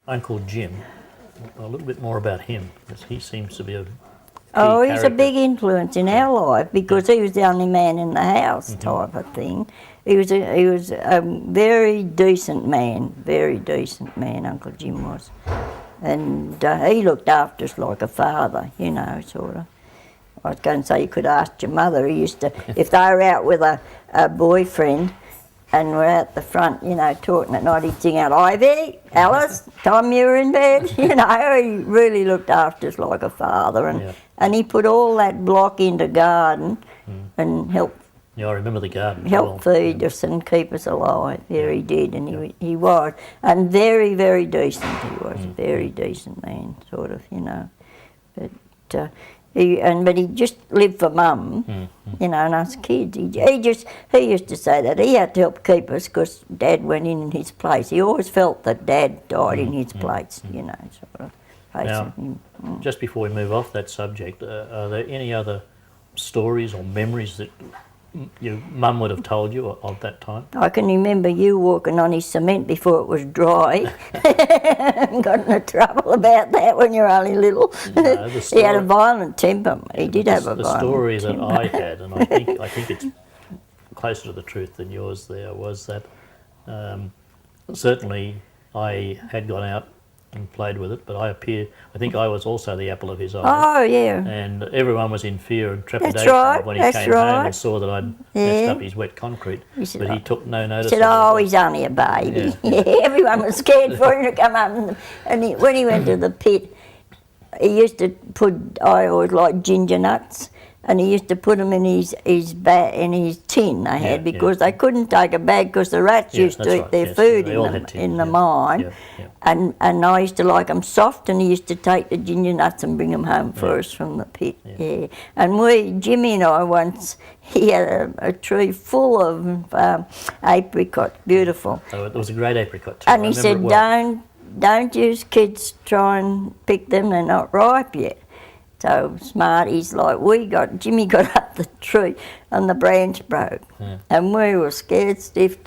Uncle Jim, a little bit more about him, because he seems to be a Oh, key he's a character. big influence in our life because he was the only man in the house type of thing. He was a very decent man, Uncle Jim was. And he looked after us like a father, you know, sort of. I was going to say you could ask your mother. He used to, if they were out with a boyfriend and we're out the front, you know, talking at night, he'd sing out, Ivy, Alice, time you were in bed. You know, he really looked after us like a father. And he put all that block into garden and helped Yeah, I remember the garden. help feed us and keep us alive. Yeah, he did, and he was. And very, very decent he was, a very decent man, sort of, you know. But he just lived for Mum, you know, and us kids. He used to say that he had to help keep us because Dad went in his place. He always felt that Dad died in his place, you know, sort of. Now, just before we move off that subject, are there any other stories or memories that your mum would have told you of that time? I can remember you walking on his cement before it was dry. Got into trouble about that when you were only little. No, He had a violent temper. He did have a violent The story temper. that I had, and I think it's closer to the truth than yours there, was that certainly I had gone out and played with it, but I think I was also the apple of his eye. Oh, yeah. And everyone was in fear and trepidation right, when he that's came home right. and saw that I'd messed up his wet concrete. said, But he took no notice He said, of oh, it. he's only a baby. Yeah. Everyone was scared for him to come up. When he went to the pit, he used to I always liked ginger nuts, and he used to put them in his tin they had because they couldn't take a bag because the rats used to eat their food in the mine. Yeah, yeah. And I used to like them soft, and he used to take the ginger nuts and bring them home for us from the pit. Yeah. And Jimmy and I once, he had a tree full of apricots, beautiful. So it was a great apricot too. And he said, don't you kids try and pick them, they're not ripe yet. So smart, Jimmy got up the tree and the branch broke. Yeah. And we were scared stiff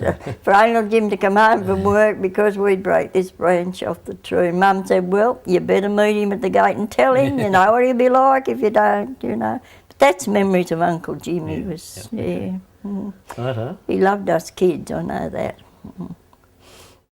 for Uncle Jim to come home from work because we'd break this branch off the tree. Mum said, well, you better meet him at the gate and tell him, you know what he'll be like if you don't, you know. But that's memories of Uncle Jim. He was, Right, huh? he loved us kids, I know that.